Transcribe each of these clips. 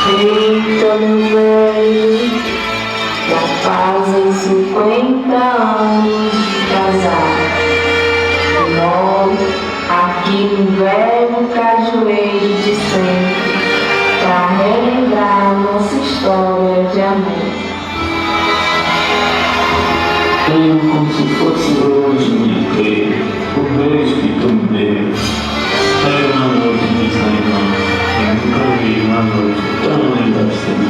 Eita, meu velho, já fazem 50 anos de casado. Nós, aqui no velho cajueiro de sempre, pra relembrar nossa história de amor. Tenho como se fosse hoje me crer, o beijo que tu me deu. Era uma noite de São João, eu nunca vi uma noite tão linda assim.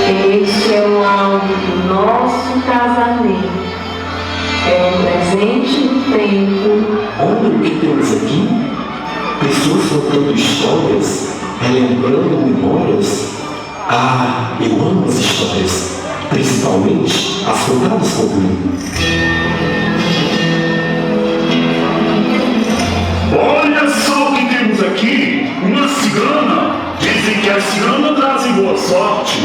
Este é o álbum do nosso casamento. É um presente do tempo. Olha o que temos aqui. Pessoas contando histórias, relembrando memórias. Ah, eu amo as histórias, principalmente as contadas comigo. Olha só o que temos aqui, uma cigana. Dizem que as ciganas trazem boa sorte.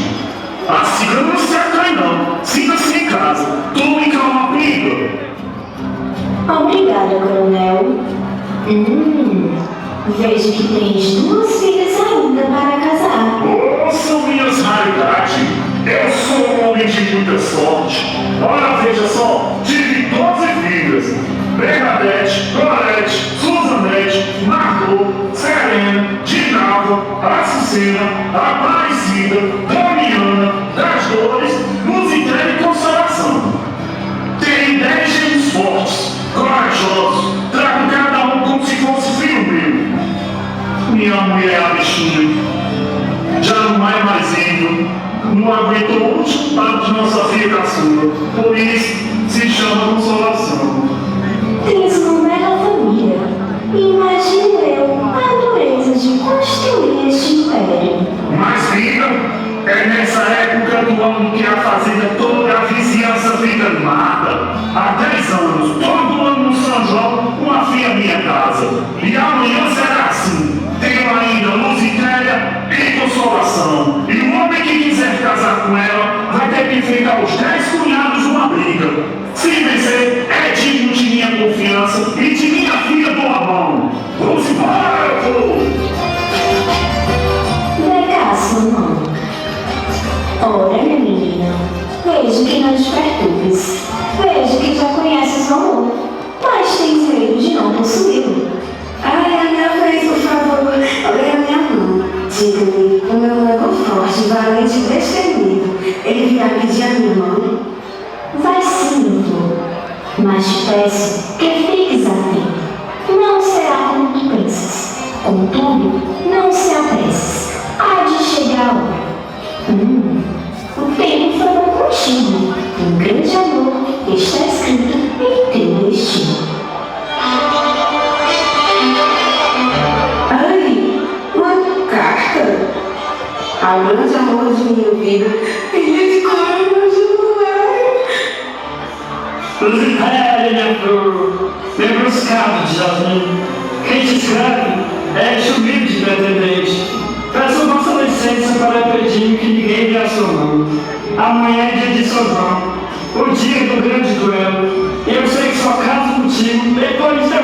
A cigana não se atrai não, sinta-se em casa, tome cá uma briga. Obrigada, coronel. Vejo que tens 2 filhas ainda para casar. Oh, são minhas raridades. Eu sou um homem de muita sorte. Ora, veja só, tive 12 filhas. Bernadette, Gorete, Suzanete, Margot, Serena, Dinalva, Alfa, Açucena, Aparecida, Damiana, das Dores, Luzitéria e Consolação. Tenho 10 gêmeos fortes, corajosos, trago cada um como se fosse filho meu. Minha mulher é a bichinha, já não é mais índio, não aguentou o último papo de nossa filha caçula, por isso se chama Consolação. Tens uma bela família. Imagino eu a dureza de construir este império. Mas, filha, é nessa época do ano que a fazenda toda a vizinhança fica animada. Há 10 anos, todo ano no São João, uma filha minha casa. E amanhã será assim. Tenho ainda Luzitéria e Consolação. E o homem que quiser casar com ela vai ter que enfrentar os 10 cunhados numa briga. Se vencer, é digno de minha confiança e de minha filha do Amão. Vamos embora, meu povo! Legaço, não. Ora, minha menina, vejo que não te perturbes. Vejo que já conheces o amor, mas tens medo de não possuí-lo. Ai, a minha vez, por favor, olha a minha mão. Diga-me, o meu ego forte, valente e destemido, ele virá pedir a minha mão? Vai sim, meu flor, mas te peço que fiques atento. Não será como tu pensas. Contudo, não se apresses. Há de chegar a hora. O tempo foi bom contigo. Um grande amor está escrito em teu destino. Ai, uma carta. Ao grande amor de minha vida, filha de coragem do ar. Luzitéria, minha flor, meu bruscado de jasmim. Quem te escreve é este humilde pretendente. Peço vossa licença para pedir que ninguém dê a sua mão. Amanhã é dia de São João, o dia do grande duelo. E eu sei que só caso contigo depois de ter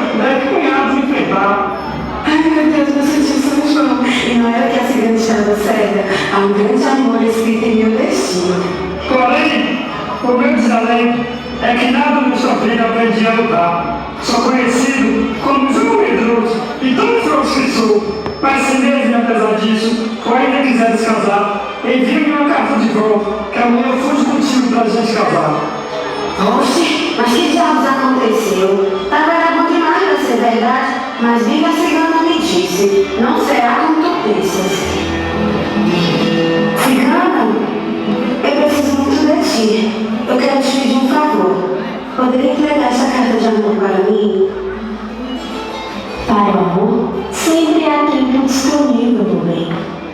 cunhados enfrentar. Ai, meu Deus, meu sentiu São João. E não era que a cigana estava cega. Há um grande amor escrito em meu destino. Porém, o meu desalento é que nada nessa vida aprendi a lutar. Sou conhecido como João Medroso e tão frouxo que sou. Mas se mesmo apesar disso, tu ainda quiser descasar, envie-me uma carta de volta, que amanhã eu fujo contigo pra gente casar. Oxe, mas que diabos aconteceu? Tava era bom demais pra ser verdade, mas viva a cigana me disse, não será como tu pensas. Cigana, eu preciso muito de ti. Eu quero te pedir um favor. Poderia entregar essa carta de amor para mim? Para o amor, sempre há tempo disponível, meu bem.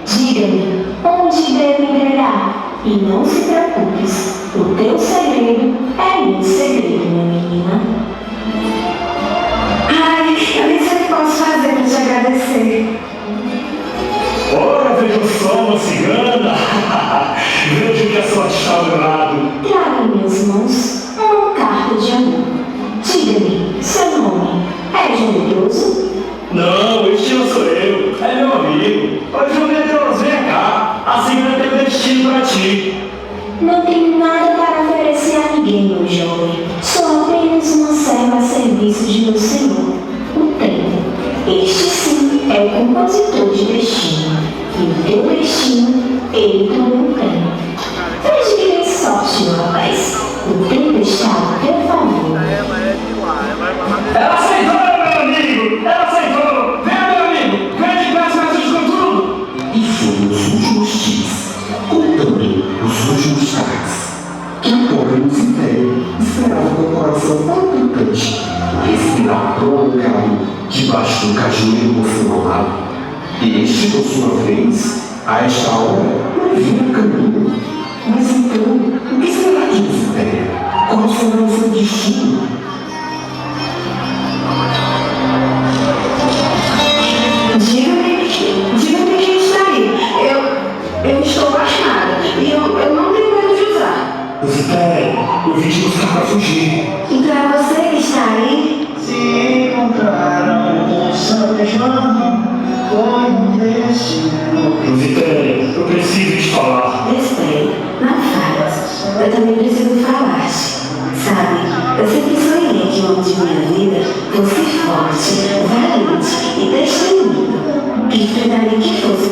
Diga-me onde devo entregar e não se preocupes. O teu segredo é meu segredo, minha menina. Ai, eu nem sei o que posso fazer para te agradecer. Ora, veja só, uma cigana! Vejo que a sorte está ao meu lado. Traga em minhas mãos uma carta de amor. Diga-me, seu nome é João Medroso? Não, este não sou eu, é meu amigo. Ô João Medroso, vem cá, a cigana tem um destino para ti. Não tenho nada para oferecer a ninguém, meu jovem. Sou apenas uma serva a serviço de meu senhor, o tempo. Este sim é o compositor de destino. E o teu destino, ele também tem. Veja que tem sorte, meu rapaz. O tempo está a teu favor. Ela aceitou, meu amigo! Ela aceitou! Vem, meu amigo! Vem de peça mais com tudo! E foram os últimos dias, como também os últimos tardes, que a pobre Luzitéria esperava com o coração palpitante, respirar prolongado debaixo do cajueiro emocionado. E este, por sua vez, a esta hora, não via caminho. Mas então, o que será de Luzitéria? Qual será o seu destino? Diga-me quem está aí. Eu estou apaixonada e eu não tenho medo de usar. Luzitéria, eu vim te buscar para fugir. Então é você que está aí? Se encontraram o São João, foi um destino. Luzitéria, eu preciso te falar. Espere, não falas. Eu também preciso falar-te. Sabe, eu sempre sonhei que o homem de minha vida fosse forte, valente e destemido. Que enfrentaria que fosse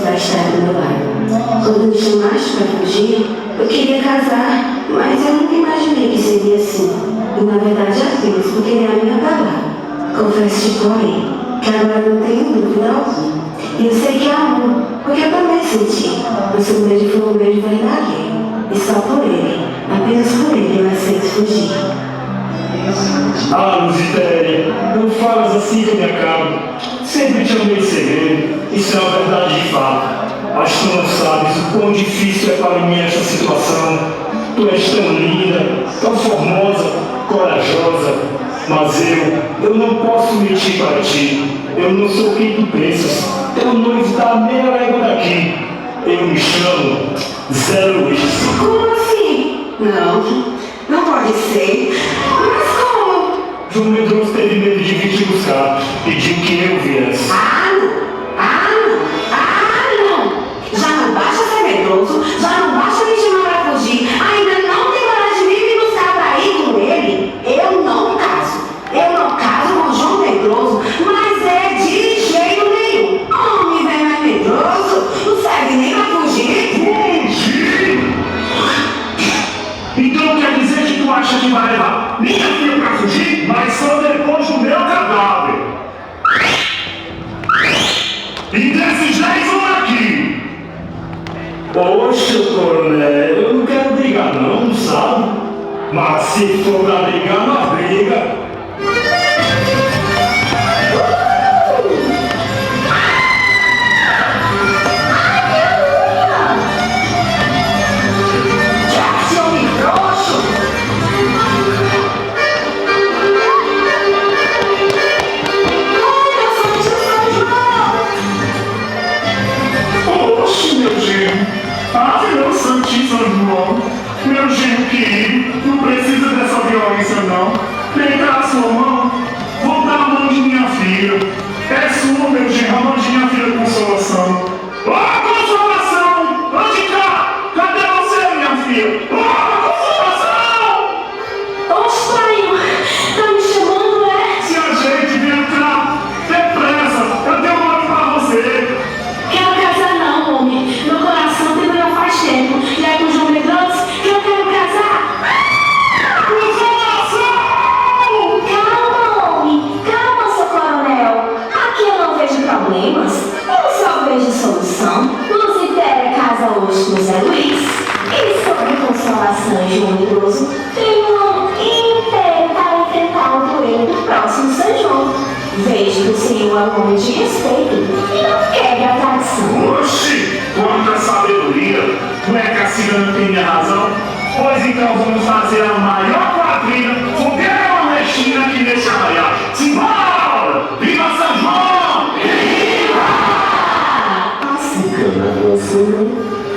vai fugir. Eu queria casar, mas eu nunca imaginei que seria assim. E na verdade é Deus, porque ele ia me acabar. Confesso-te, porém, que agora não tenho dúvida alguma. E eu sei que é amor, porque eu também senti. Mas o beijo foi um beijo verdadeiro. E só por ele, apenas por ele, eu aceito fugir. Ah, Luzitéria, não falas assim que eu me acabo. Sempre te amei segredo, isso é uma verdade de fato. Mas tu não sabes o quão difícil é para mim esta situação. Tu és tão linda, tão formosa, corajosa. Mas eu não posso mentir para ti. Eu não sou quem tu pensas. Teu noivo está a meia légua daqui. Eu me chamo Zé Luiz. Como assim? Não pode ser. Mas como? João Medroso teve medo de vir te buscar. Pediu que eu viesse. Já não basta ser medroso, já não basta me chamar pra fugir, ainda não tem coragem de vir me buscar pra ir com ele. Eu não caso com João Medroso, mas é de jeito nenhum. Homem bem mais medroso, não serve nem pra fugir. Fugir? Então quer dizer que tu acha que vai levar minha filha pra fugir, mas só depois do meu cadáver? E desses 10 vão aqui! Poxa, coronel, eu não quero brigar não, sabe? Mas se for pra brigar, nós briga. Santíssimo João, meu genro querido, não precisa dessa violência não. Vem cá a sua mão, vou dar a mão de minha filha. É sua, meu genro, a mão de minha filha Consolação. Consolação! Ande cá! Cadê você, minha filha? Consolação! Oxe, pai, tá me chamando, é? Se ajeite, vem cá! Depressa, eu tenho um nome pra você. Quero casar não, homem. Meu coração terminou faz tempo. E aí com o João Medroso, que eu quero casar. Consolação! Calma, homem. Calma, seu coronel. Aqui eu não vejo problemas. Eu só vejo solução. Luzitéria casa hoje com Zé Luiz. E sobre Consolação e João Medroso, tem um ano inteiro para enfrentar o duelo do próximo São João. Vejo que o senhor é um homem de respeito e não quebra a tradição. Oxi, quanta sabedoria! Não é que a cigana tem minha razão? Pois então vamos fazer a maior quadrilha fogueira nordestina aqui nesse arraial. Simbora! Viva São João! A cigana dançou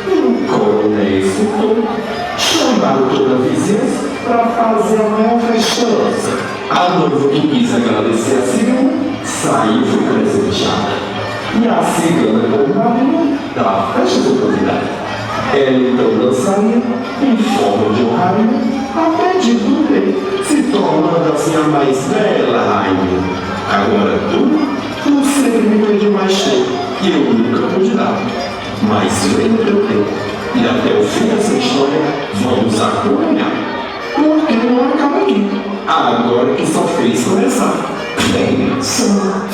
e o coronel escutou. Chamaram toda a vizinhança para fazer a maior festança. A noiva que quis agradecer a cigana saiu e foi presenteada. E a cigana como rainha da festa do convidado. Ela então dançaria em forma de um rainha a pedido do rei, se tornando assim a mais bela rainha. Agora tu sempre me pediu mais tempo e eu nunca pude dar. Mas vem no teu tempo e até o fim dessa história vamos acompanhar. Porque não acaba aqui. Agora que só fez começar. Vem, samba.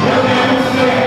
Eu quero ser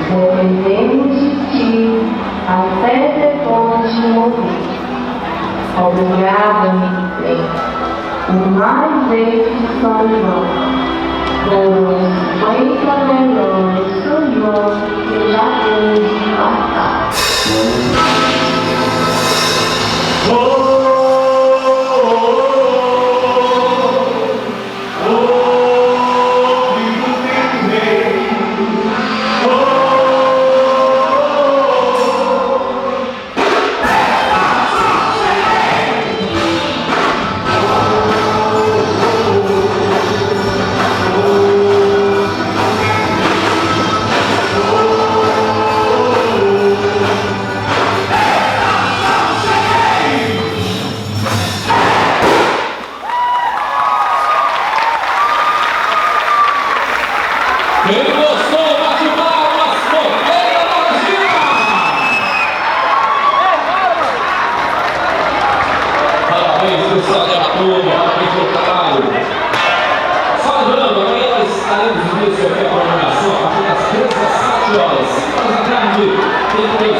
dependemos de ti até depois de morrer. Obrigada, meu bem, por mais esse São João, com 50 melhores São João que já temos de passar. Quem gostou, bate palmas, Porteira Magia! Parabéns, pessoal da turma, parabéns pelo trabalho. Só lembrando, amanhã nós estaremos nesse evento de programação a partir das 13 às 7 horas. 5 horas da tarde, tem